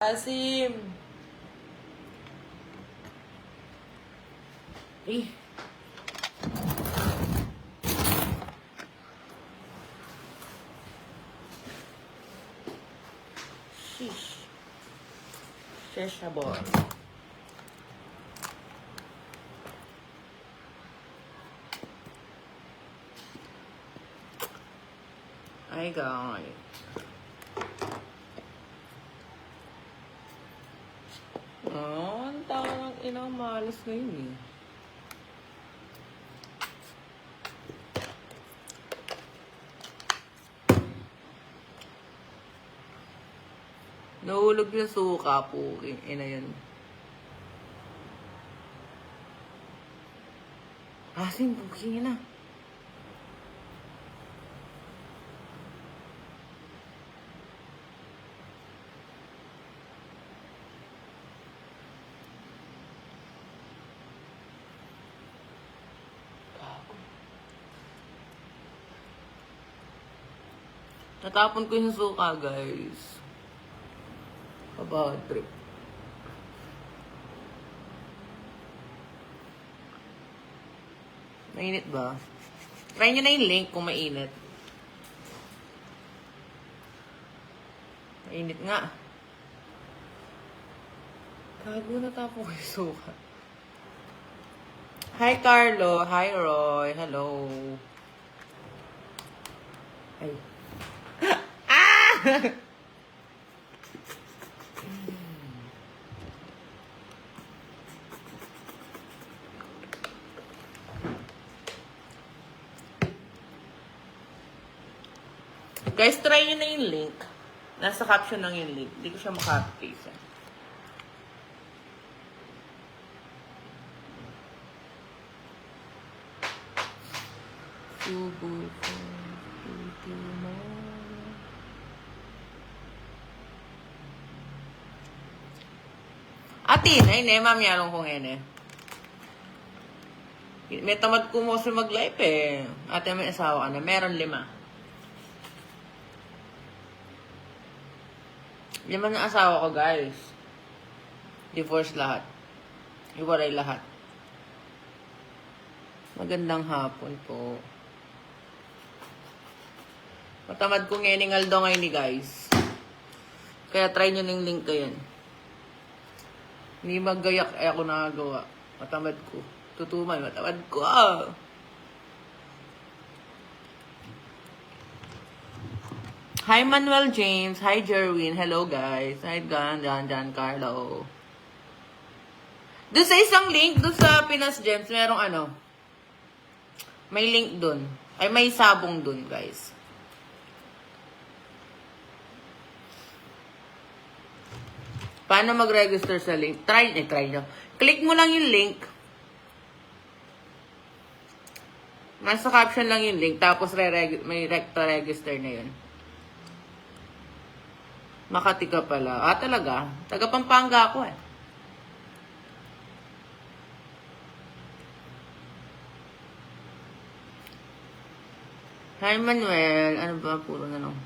Asim. Eh. Sheesh. Sheshabon. Ay, guys. Ang tao ng inang malas ngayon eh. Nahulog yung suka po. Ina yun. Asim, booking na. Natapon ko yung suka, guys. Bad trip. Mainit ba? Try nyo na yung link kung mainit. Mainit nga. Gago, natapon ko yung suka. Hi, Carlo. Hi, Roy. Hello. Ay. Ah! Guys, try nyo na yung link. Nasa caption lang yung link. Hindi ko siya maka-paste. Subo ko. Atin, ay ne, mami, along kong ene. May tamad ko mo sa mag-live eh. Ate, may asawa ka na. Meron 5. 5 na asawa ko, guys. Divorce lahat. Iwaray lahat. Magandang hapon po. Matamad ko ngayon Aldo ngayon ni guys. Kaya try nyo ng link ko yan. Hindi maggayak ako nakagawa. Matamad ko. Tutuman, matamad ko. Hi Manuel James. Hi Jerwin. Hello guys. Hi John Carlo. Doon sa isang link, doon sa Pinas Gems, merong ano. May link doon. Ay, may sabong doon guys. Paano mag-register sa link? Try nyo. Click mo lang yung link. Nasa caption lang yung link. Tapos may register na yun. Makati ka pala. Ah, talaga? Taga Pampanga ako eh. Hi Manuel. Ano ba? Puro na lang.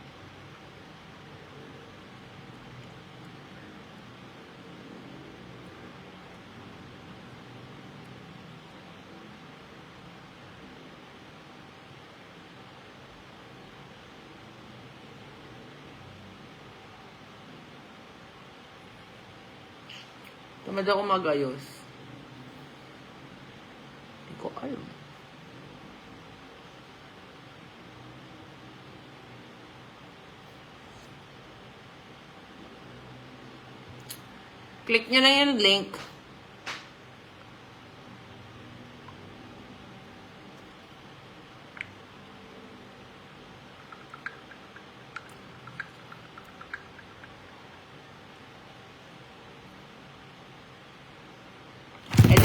Tamad ako mag-ayos. Hindi ko alam. Click nyo lang yung link.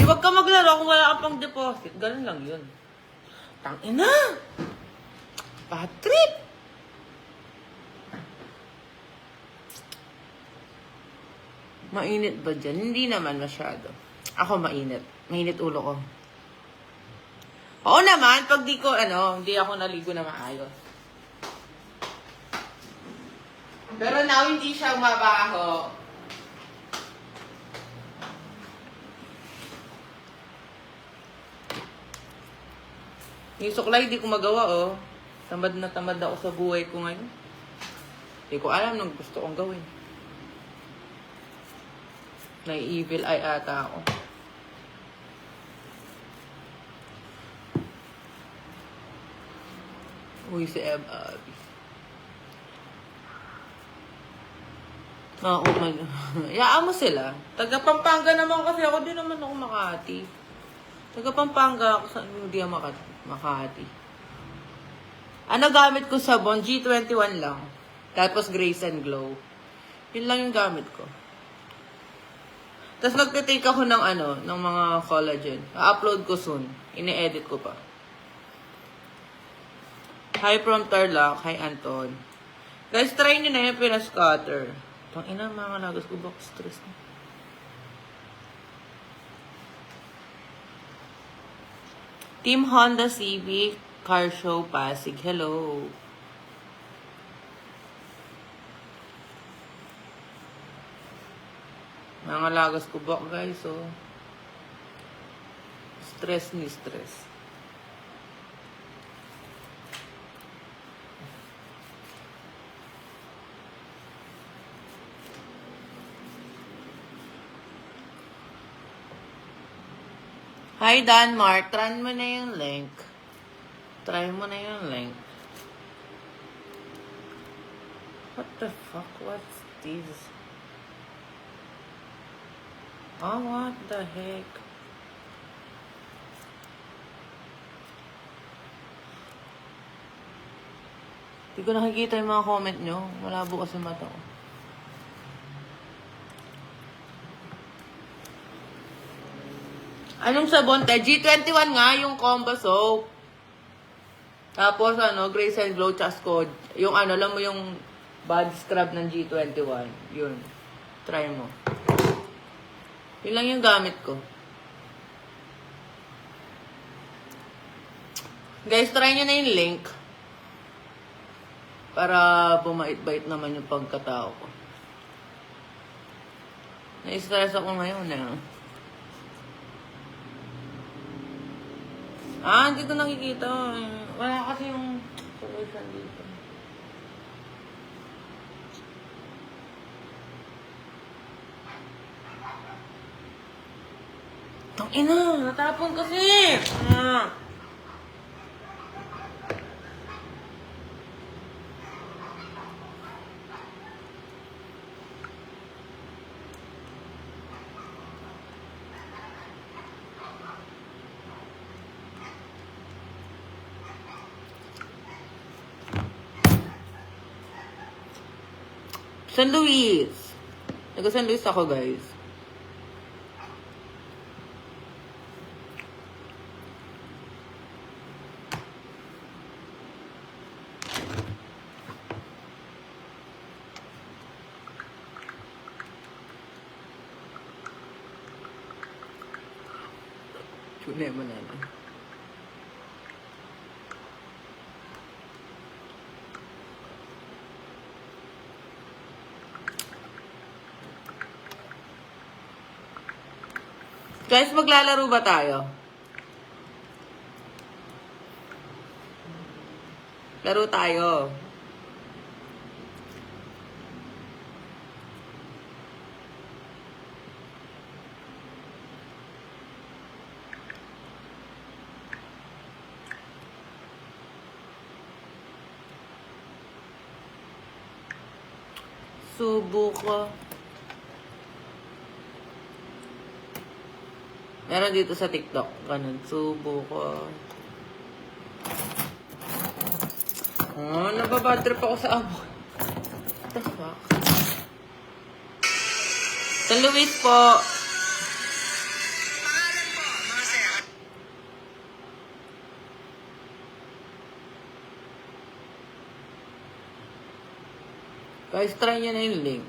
Huwag ka maglaro kung wala ka pang deposit. Ganun lang yun. Tangina! Bad trip! Mainit ba dyan? Hindi naman masyado. Ako mainit. Mainit ulo ko. Oo naman, pag di ako naligo na maayos. Pero now, hindi siya mabaho. Yung suklay, di ko magawa, oh. Tamad na tamad ako sa buhay ko ngayon. Di ko alam nung gusto kong gawin. Nai-evil eye ata ako. Uy, si Abby. Oo, yaan mo sila. Taga Pampanga naman kasi ako. Di naman ako Makati. Taga Pampanga ako sa hindi Makati. Ano gamit ko sabon? G21 lang. Tapos Grace and Glow. Yun lang yung gamit ko. Tapos nagtitake ako ng ng mga collagen. I-upload ko soon. Ini-edit ko pa. Hi from Tarlac. Hi Anton. Guys, try nyo na yung pinascatter. Tang ina, mga lagas ko ba? Stress na. Team Honda Civic Car Show Pasig. Hello. Mga lagas ko ba, guys, oh. Stress ni stress. Hi, Danmark. Try mo na yung link. Try mo na yung link. What the fuck? What's this? Oh, what the heck? Hindi ko nakikita yung mga comment nyo. Malabo kasi mata ko. Anong sabon, te? G21 nga, yung combo soap. Tapos, Grace and Glow Chascode. Yung alam mo yung body scrub ng G21. Yun. Try mo. Yun lang yung gamit ko. Guys, try nyo na yung link. Para bumait-bait naman yung pagkatao ko. Na-stress ako ngayon, hindi ko nakikita. Wala kasi yung solution dito. Tang ina, natapon kasi. San Luis. Taga San Luis ako, guys. Tunay mo na. Guys, maglalaro ba tayo? Laro tayo. Subo ko. Meron dito sa TikTok. Ganun. Subo ko. Oh, nababatrip ako sa amo. What the fuck? San Luis po. Guys, try nyo na yung link.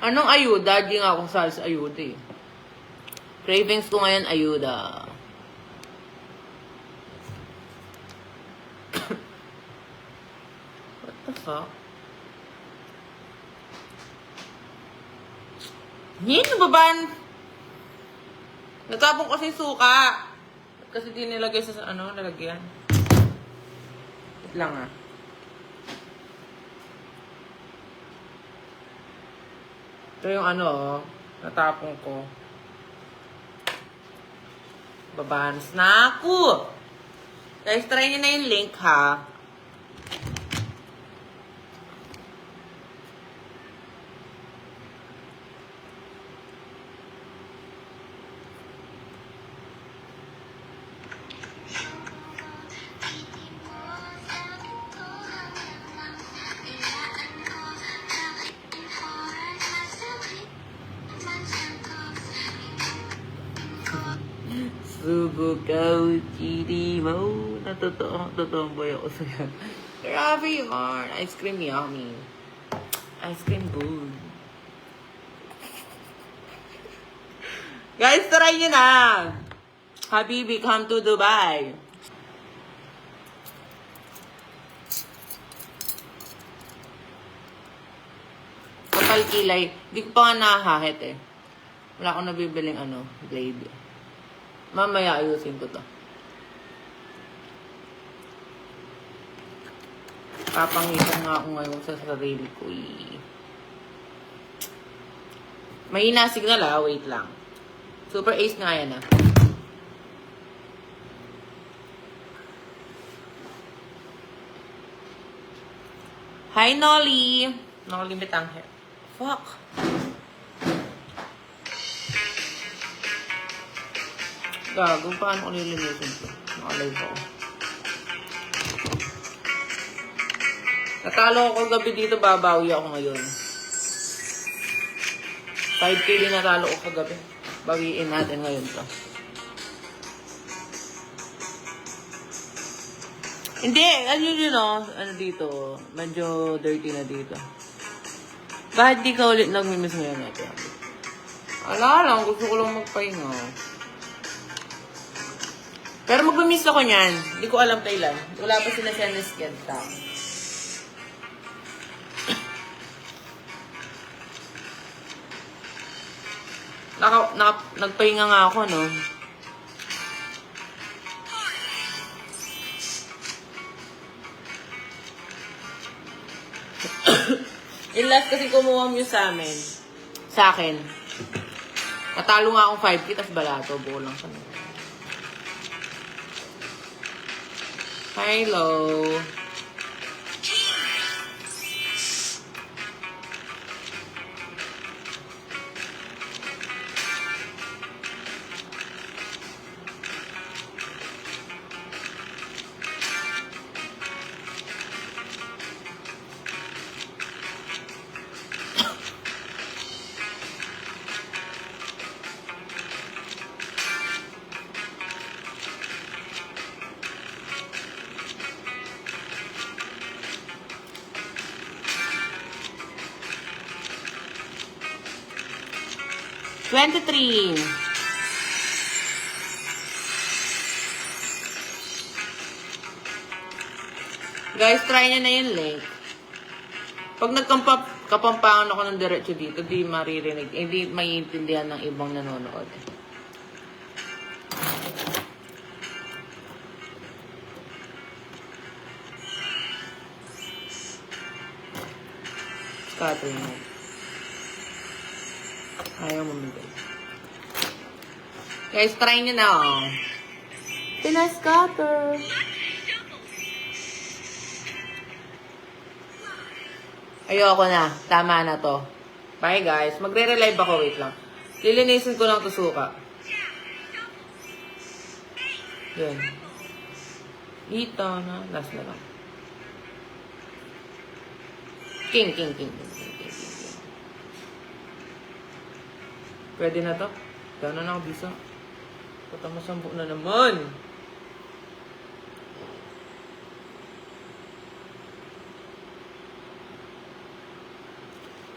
Anong ayuda? Di nga ako sali sa ayuda eh. Cravings ko ngayon, ayuda. What the fuck? Baban? Natapon kasi suka. Kasi di nilagay sa nalagyan. Wait lang ah. Ito yung natapon ko. Babans na ako. Guys, try nyo na yung link ha. Subukaw, chidi mo. Totoong boy ako sa'yo. Grabe yun. Ice cream yummy. Ice cream good. Guys, try nyo na. Habibi, come to Dubai. Kapal kilay. Di ko pa nga nakahahit eh. Wala akong nabibiling blade. Mamaya ayusin ko to. Papangitan nga ako ngayon sa sarili ko eh. Mahina signal ah. Wait lang. Super ace nga yan ah. Hi Nolly! Nolly Betanghe. Fuck! Gago, paano ko nilinisin ito? Nakalive ako. Natalo ako gabi dito, babawi ako ngayon. 5K din natalo ko kagabi. Bawiin natin ngayon to. Hindi, dito. Medyo dirty na dito. Bakit di ka ulit nag-miss ngayon natin? Ala lang, gusto ko lang magpahinga. Pero mag-miss ako niyan. Hindi ko alam kailan. Wala pa sila siya na-schedule. Nagpahinga nga ako, no? Yung last kasi kumuha mo sa amin. Sa akin. Natalo nga akong 5K, tas balato. Buo lang siya. Hello. $23. Guys, try nyo na yung link. Pag nagkapampangan ako ng diretso dito, di maririnig, hindi maiintindihan ng ibang nanonood. Scatter mo. Ayaw mamigay. Guys, try nyo na, oh. Pinascatter. Ayoko na. Tama na to. Bye, guys. Magre-relive ako. Wait lang. Lilinisin ko lang to suka. Yun. Dito na. Last na lang. King. Pwede na to? Gano'n na ako bisa. Patamasang buo na naman.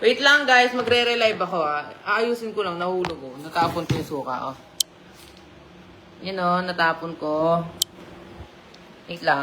Wait lang guys, magre-relive ako ah. Aayusin ko lang, nahulog ko. Natapon ko yung suka oh. Yun oh, natapon ko. Wait lang.